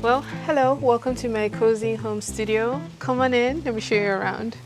Well, hello, welcome to my cozy home studio. Come on in, let me show you around.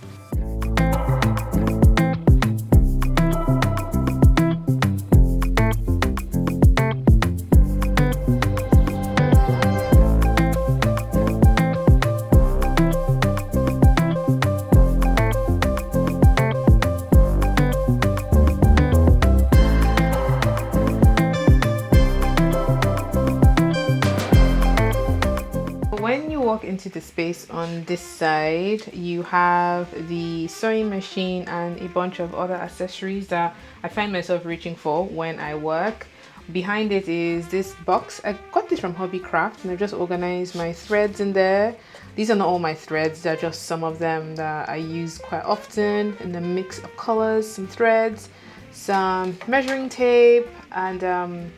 When you walk into the space on this side, you have the sewing machine and a bunch of other accessories that I find myself reaching for when I work. Behind it is this box. I got this from Hobbycraft and I just organized my threads in there. These are not all my threads, they're just some of them that I use quite often in a mix of colors, some threads, some measuring tape, and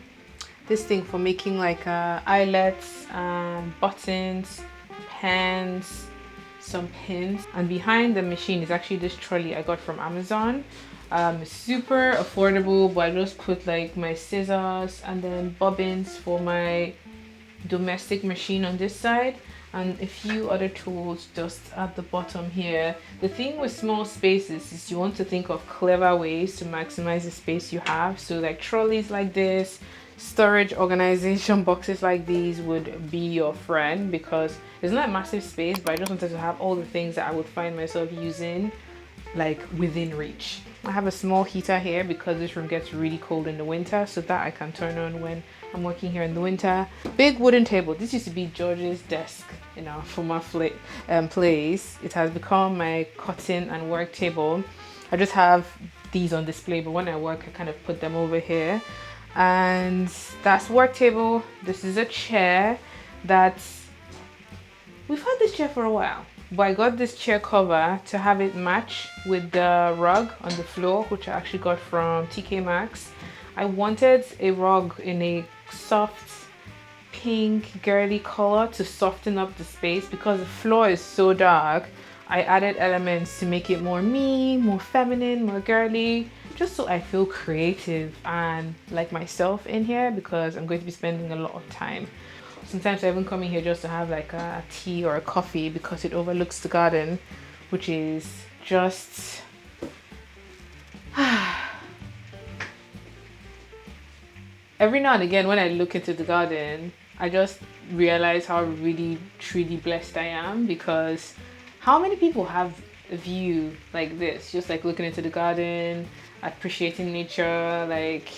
this thing for making like eyelets and buttons, pens, some pins. And behind the machine is actually this trolley I got from Amazon. Super affordable, but I just put like my scissors and then bobbins for my domestic machine on this side and a few other tools just at the bottom here. The thing with small spaces is you want to think of clever ways to maximize the space you have. So like trolleys like this, storage organization boxes like these would be your friend because it's not a massive space, but I just wanted to have all the things that I would find myself using like within reach. I have a small heater here because this room gets really cold in the winter, so that I can turn on when I'm working here in the winter. Big wooden table. This used to be George's desk, you know, for my place. It has become my cutting and work table. I just have these on display, but when I work I kind of put them over here. And that's work table. This is a chair that's, we've had this chair for a while, but I got this chair cover to have it match with the rug on the floor, which I actually got from TK Maxx. I wanted a rug in a soft pink girly color to soften up the space because the floor is so dark. I added elements to make it more me, more feminine, more girly, just so I feel creative and like myself in here because I'm going to be spending a lot of time. Sometimes I even come in here just to have like a tea or a coffee because it overlooks the garden, which is just every now and again when I look into the garden, I just realize how really truly blessed I am because how many people have a view like this, just like looking into the garden, appreciating nature, like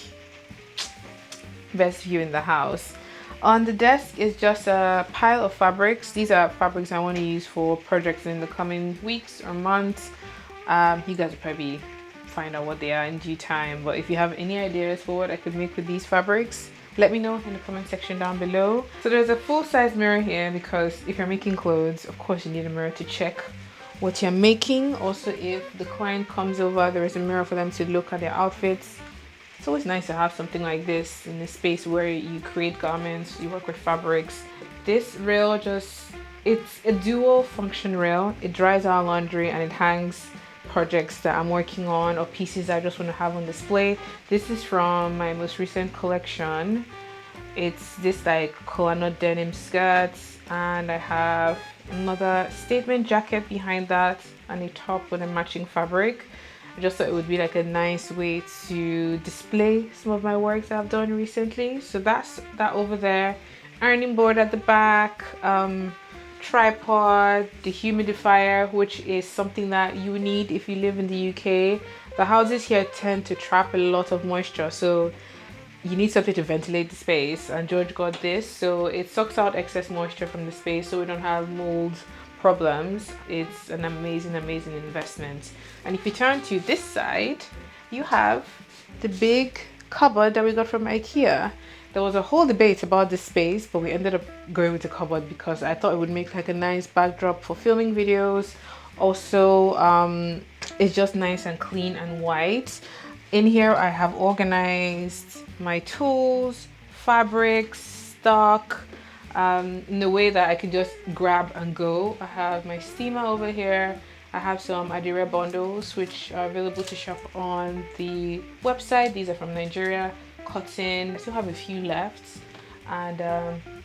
best view in the house. On the desk is just a pile of fabrics. These are fabrics I want to use for projects in the coming weeks or months. You guys will probably find out what they are in due time, but if you have any ideas for what I could make with these fabrics, let me know in the comment section down below. So there's a full-size mirror here because if you're making clothes, of course you need a mirror to check what you're making. Also, if the client comes over, there is a mirror for them to look at their outfits. It's always nice to have something like this in a space where you create garments, you work with fabrics. This rail it's a dual function rail. It dries our laundry and it hangs projects that I'm working on or pieces I just want to have on display. This is from my most recent collection. It's this like collar denim skirt, and I have another statement jacket behind that and a top with a matching fabric. I just thought it would be like a nice way to display some of my works that I've done recently. So that's that over there. Ironing board at the back, tripod, the humidifier, which is something that you need if you live in the UK. The houses here tend to trap a lot of moisture, so you need something to ventilate the space, and George got this, so it sucks out excess moisture from the space so we don't have mold problems. It's an amazing investment. And if you turn to this side, you have the big cupboard that we got from IKEA. There was a whole debate about this space, but we ended up going with the cupboard because I thought it would make like a nice backdrop for filming videos. Also, it's just nice and clean and white. In here I have organized my tools, fabrics, stock, in a way that I can just grab and go. I have my steamer over here. I have some Adire bundles which are available to shop on the website. These are from Nigeria. Cotton. I still have a few left. and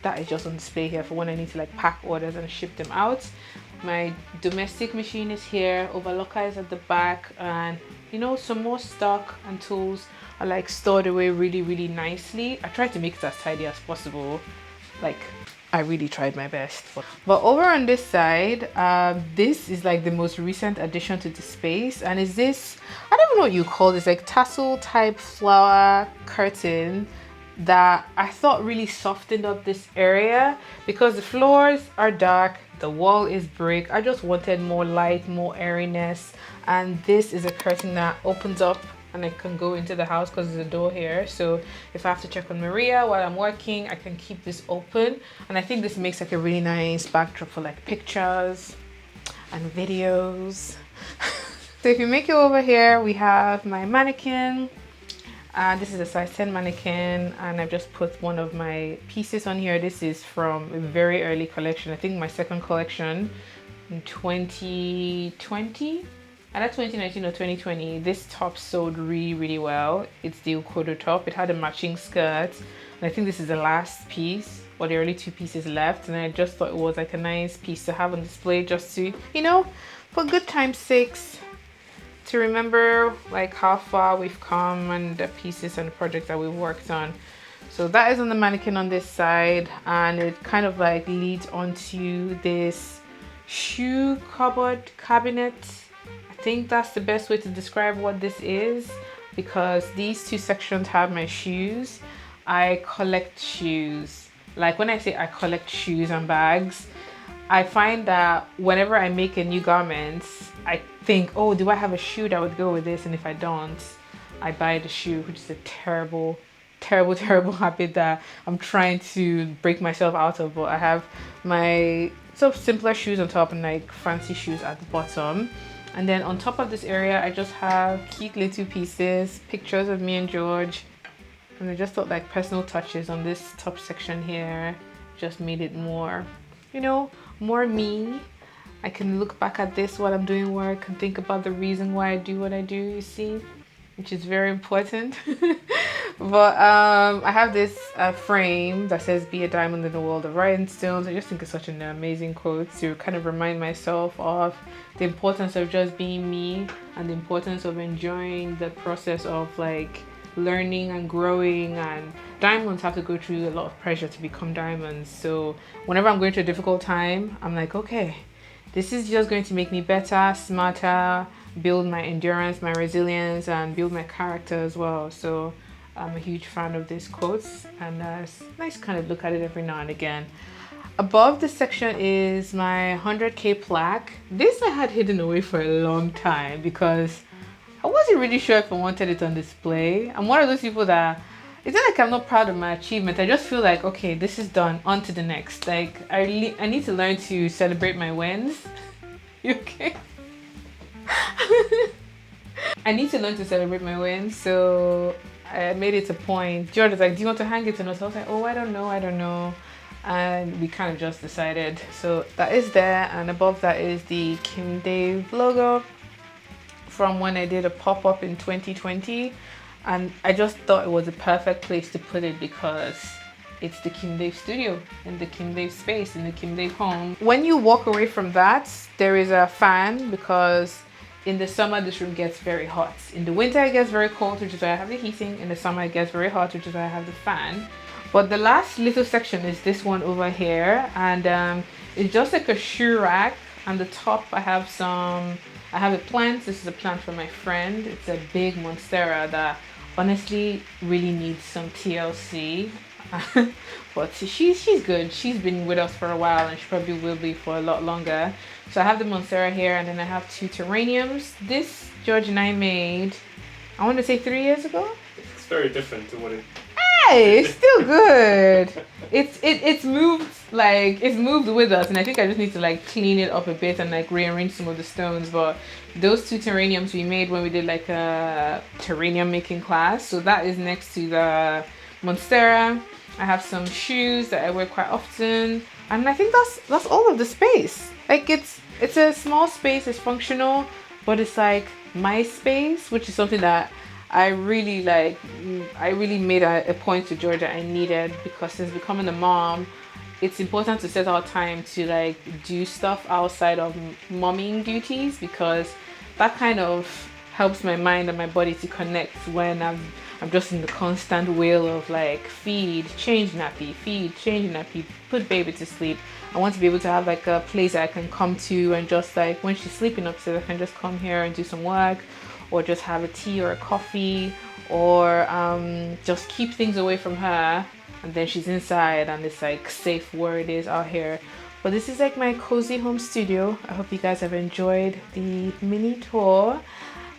that is just on display here for when I need to like pack orders and ship them out. My domestic machine is here, overlocker is at the back, and you know, some more stock and tools are like stored away really nicely. I try to make it as tidy as possible, like I really tried my best. But over on this side, this is like the most recent addition to the space, and is this, I don't know what you call this, like tassel type flower curtain that I thought really softened up this area because the floors are dark, the wall is brick. I just wanted more light, more airiness, and this is a curtain that opens up and I can go into the house because there's a door here. So if I have to check on Maria while I'm working, I can keep this open, and I think this makes like a really nice backdrop for like pictures and videos. So if you make it over here, we have my mannequin. This is a size 10 mannequin, and I've just put one of my pieces on here. This is from a very early collection, I think my second collection in 2020, and that's 2019 or 2020. This top sold really well. It's the Ukodo top. It had a matching skirt, and I think this is the last piece, or the only two pieces left, and I just thought it was like a nice piece to have on display, just to, you know, for good time's sakes, to remember like how far we've come and the pieces and the projects that we've worked on. So that is on the mannequin on this side, and it kind of like leads onto this shoe cupboard cabinet. I think that's the best way to describe what this is, because these two sections have my shoes. I collect shoes. Like when I say I collect shoes and bags, I find that whenever I make a new garment, I think, oh, do I have a shoe that would go with this? And if I don't, I buy the shoe, which is a terrible habit that I'm trying to break myself out of. But I have my sort of simpler shoes on top and like fancy shoes at the bottom. And then on top of this area, I just have cute little pieces, pictures of me and George. And I just thought like personal touches on this top section here just made it more, you know, more me. I can look back at this while I'm doing work and think about the reason why I do what I do, you see, which is very important. But I have this frame that says "Be a diamond in the world of rhinestones." I just think it's such an amazing quote to kind of remind myself of the importance of just being me and the importance of enjoying the process of like learning and growing. And diamonds have to go through a lot of pressure to become diamonds. So whenever I'm going through a difficult time, I'm like, okay, this is just going to make me better, smarter, build my endurance, my resilience, and build my character as well. So I'm a huge fan of these quotes, and it's nice to kind of look at it every now and again. Above this section is my 100K plaque. This I had hidden away for a long time because I wasn't really sure if I wanted it on display. I'm one of those people that, it's not like I'm not proud of my achievement. I just feel like, okay, this is done, on to the next. Like I need to learn to celebrate my wins. You okay? I need to learn to celebrate my wins. So I made it a point. George was like, do you want to hang it or not? I was like, oh, I don't know. And we kind of just decided. So that is there, and above that is the Kim Dave logo from when I did a pop-up in 2020. And I just thought it was a perfect place to put it because it's the Kim Dave studio in the Kim Dave space in the Kim Dave home. When you walk away from that, there is a fan because in the summer this room gets very hot. In the winter it gets very cold, which is why I have the heating. In the summer it gets very hot, which is why I have the fan. But the last little section is this one over here, and it's just like a shoe rack. On the top I have a plant. This is a plant from my friend. It's a big monstera that honestly really needs some TLC. But she's good. She's been with us for a while, and she probably will be for a lot longer. So I have the monstera here, and then I have two terrariums. This George and I made, I want to say 3 years ago. It's very different to what it. Hey, it's still good. It's moved with us, and I think I just need to like clean it up a bit and like rearrange some of the stones. But those two terrariums we made when we did like a terrarium making class. So that is next to the monstera. I have some shoes that I wear quite often, and I think that's all of the space. Like it's a small space, it's functional, but it's like my space, which is something that I really made a point to Georgia I needed, because since becoming a mom, it's important to set out time to like do stuff outside of momming duties, because that kind of helps my mind and my body to connect when I'm just in the constant wheel of like feed, change nappy, feed, change nappy, put baby to sleep. I want to be able to have like a place that I can come to, and just like when she's sleeping upstairs, I can just come here and do some work, or just have a tea or a coffee, or just keep things away from her, and then she's inside and it's like safe where it is out here. But this is like my cozy home studio. I hope you guys have enjoyed the mini tour.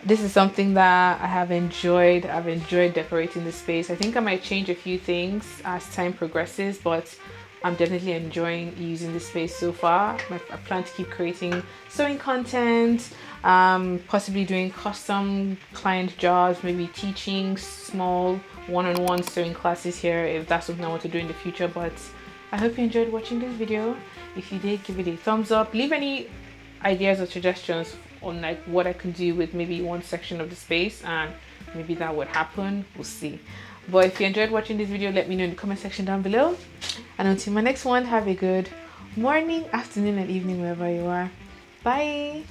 This is something that I have enjoyed. I've enjoyed decorating the space. I think I might change a few things as time progresses, but I'm definitely enjoying using this space so far. I plan to keep creating sewing content, possibly doing custom client jobs, maybe teaching small one-on-one sewing classes here if that's something I want to do in the future. But I hope you enjoyed watching this video. If you did, give it a thumbs up. Leave any ideas or suggestions on like what I can do with maybe one section of the space, and maybe that would happen. We'll see. But if you enjoyed watching this video, let me know in the comment section down below. And until my next one, have a good morning, afternoon, and evening wherever you are. Bye.